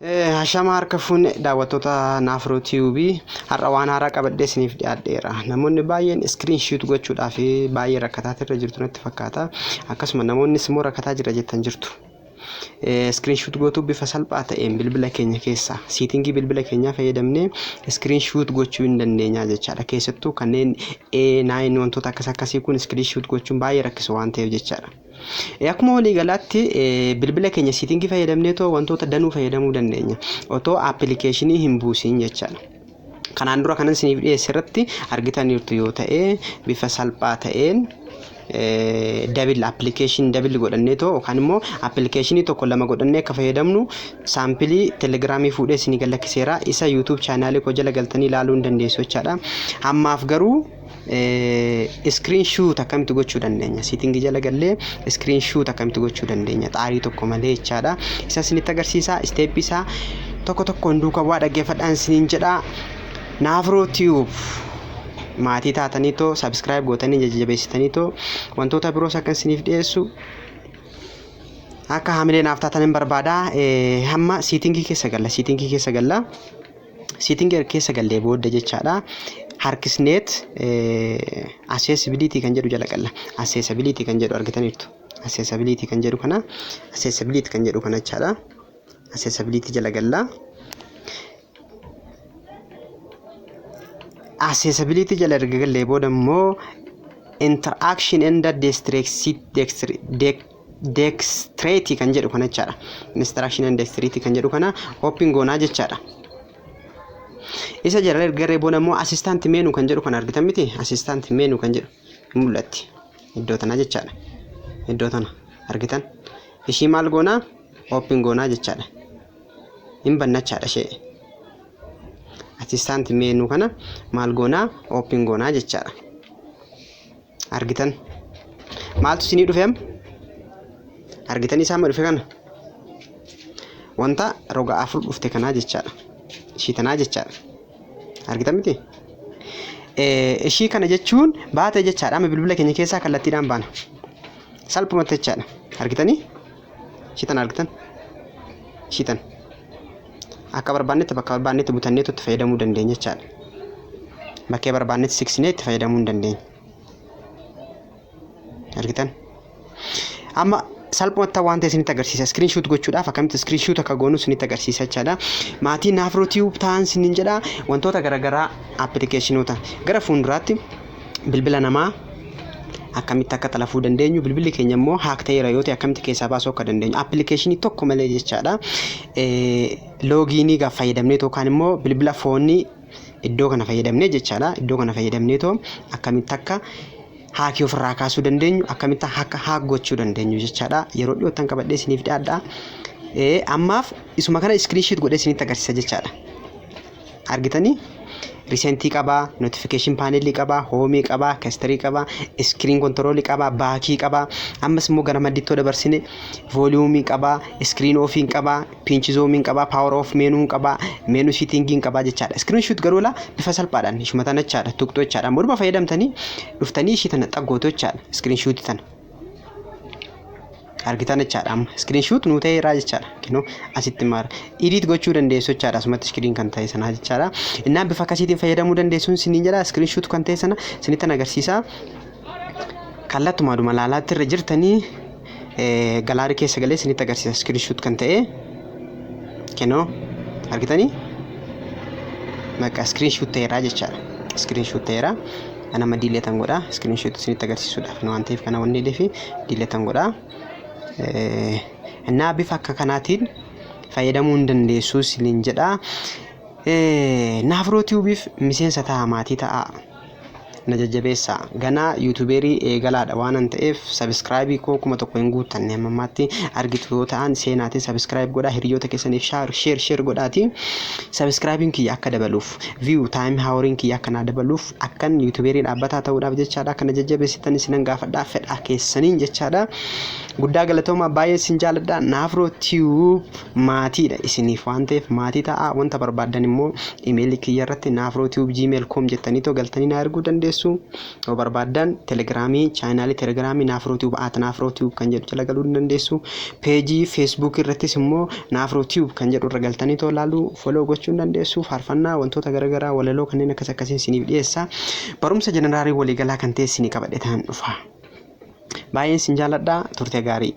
Hashama harka fuune daawwattoota Naafroo TV har'a waan haaraa qabadhee isiniif dhiyaadheera. Namoonni baay'een screenshot gochuudhaaf baay'ee rakkataa irra jirtu natti fakkaata. Akkasuma namoonnis immoo rakkataa jira jettan jirtu. Screenshot gootuu bifa salphaa ta'een bilbila keenya keessa siitingii bilbila keenyaa fayyadamnee screenshot gochuu hin dandeenya jechaadha. Keessattuu kanneen A9 wantoota akkasii kun screenshot gochuun baay'ee rakkisu waan ta'eef jechaadha. Akkuma walii galaatti bilbila keenya siitingii fayyadamnee too wantoota danuu fayyadamuu dandeenya. Otoo appilikeeshinii hin buusin jechaadha. Kanaan dura kanan isiniif dhiyeesse irratti argitaniirtu yoo ta'e bifa salphaa ta'een double application double godhannee too yookaan immoo applicationii tokko lama godhannee akka fayyadamnu saampilii telegiraamii fuudhee isinii galakkiseera. Isa YouTube chaanaalii koo jala galtanii ilaaluu hin dandeessu jechaadha. Ammaaf garuu screenshot akkamitti gochuu dandeenya siitingii jala gallee screenshot akkamitti gochuu dandeenya xaarii tokko malee jechaadha. Isa isinitti agarsiisa step isaa tokko tokkoon duukaa waa dhaggeeffadhaan isiniin jedha. Naafroo Tube maatii taatanii too subscribe gootanii jajjabeessitanii too wantoota biroos akka isiniif dhiyeessu akka hamilee naaf taataniin barbaada. Hamma siitingii keessa galla siitingii keessa gallee booda jechaadha. Harkisneet accessibility kan jedhu jala galla. Accessibility kan jedhu argitaniirtu. Accessibility kan jedhu kana jechaadha. Accessibility jala galla. Accessibility jala erga gallee booda immoo interaction and dexterity kan jedhu kana jechaadha. Interaction and dexterity kan jedhu kana open goonaa jechaadha. Isa jala erga booda immoo assistant menu kan jedhu kana argitan miti. Assistant menu kan jedhu mul'atti iddoo tana jechaadha. Iddoo tana argitan ishii maal goonaa open goonaa jechaadha. Hin bannachaadha ishee. Assistant menu kana maal goonaa open goonaa jechaadha. Argitan maaltu isinii dhufeem argitan isaa ma dhufe kana wanta roga afur dhufte kanaa jechaadha. Ishii tanaa jechaadha. Argitan miti? Ishii kana jechuun baate jechaadha. Amma bilbila keenya keessaa kallattiidhaan baana. Salphumatti jechaadha. Argitanii? Ishii tan argitan? Ishii tan. Akka barbaannetti bakka barbaannetti butanneetu itti fayyadamuu dandeenya jechaadha. Bakkee barbaannetti siqsinee itti fayyadamuu hin dandeenya. Argitan? Amma salphumatti waan ta'e isinitti agarsiisa. Screenshot gochuudhaaf akkamitti screenshot akka goonu isinitti agarsiisa jechaadha. Maatii Naafroo Tube ta'an isiniin jedha. Wantoota garaagaraa appilikeeshinoota gara fuulduraatti bilbila namaa akkamitti akka xalafuu dandeenyu bilbilli keenya immoo haak ta'eera yoo ta'e akkamitti keessaa baasuu akka dandeenyu appilikeeshinii tokko malee jechaadha. Loogiinii gaaf fayyadamnee yookaan immoo bilbila foonii iddoo kana fayyadamnee jechaadha. Iddoo kana fayyadamnee too akkamitti akka haakii ofirraa kaasuu dandeenyu akkamitti akka haak gochuu dandeenyu jechaadha. Yeroo dhiyootan qabadhee isiniif dhiyaadha. Ammaaf isuma kana screenshot godhee isinitti agarsiisa jechaadha. Argitanii? Recent qaba, notification panel qaba, home qaba, castery qaba, screen control qaba, back qaba. Ammas immoo gara maddittoo dabarsine volume qaba, screen off qaba, pinch zoom qaba, power off menu qaba, menu setting qaba jechaadha. Screenshot garuu la bifa salphaadhaan ishuma tana jechaadha. Tuqxoo jechaadha. Moduma fayyadamtanii dhuftanii ishii tana xaggooto jechaadha. Screenshot tana. Argitan jechaadha. Amma screenshot nu ta'eera jechaadha. Kinoo asitti maara edit gochuu dandeessu jechaadha. Asumatti screen kan ta'e sana jechaadha. Innaan bifa akkasiitiin fayyadamuu dandeessuun isiniin jedha. Screenshot kan ta'e sana isinitti agarsiisa. Kallattumaa dhuma laalaatti irra jirtanii galaarii keessa galee isinitti agarsiisa. Screenshot kan ta'e kinoo argitanii maqaa screenshot ta'eera jechaadha. Screenshot ta'eera. Ana ma diileetan godha. Screenshot isinitti agarsiisuudhaaf waan ta'eef kana wanni deefi diileetan godha. Innaa bifa akka kanaatiin fayyadamuu hin dandeessu isiniin jedha. Naafroo Tubeef miseensa ta'a maatii ta'a. Na jajjabeessa ganaa yuutuuberii eegalaadha waan ta'eef subscribe koo kuma tokko hin guuttanne ammaatti argitu yoo ta'an seenaatiin subscribe godhaa hiriyoota keessaniif share godhaati. Subscribing kiyya akka dabaluuf view time hawring kiyya akka na dabaluuf akkan yuutuuberii dhaabbataa ta'uudhaaf jechaadha. Kana jajjabeessitan isinan gaafadhaa fedha keessaniin jechaadha. guddaa galatooma baay'ee sin jaaladha. Naafroo Tube maatiidha isiniif waan ta'eef maatii ta'a. Wanta barbaadan immoo imeelii kiyya irratti nafrotube@gmail.com jettanii too galtanii na erguu dandeessu. Yoo barbaadan telegiraamii chaanaalii telegiraamii Nafrotube @Nafrotube kan jedhu jala galuu dandeessu. Peejii Facebook irrattis immoo Nafrotube kan jedhu irra galtanii too ilaaluu follow gochuu dandeessu. Faarfannaa wantoota garaagaraa walaloo kanneen akkasiin isiniif dhiyeessa. Barumsa jeneraalii waliigalaa kan ta'e isinii qabadhe ta'an dhufa. Baay'een sin jaaladha. Turte gaarii.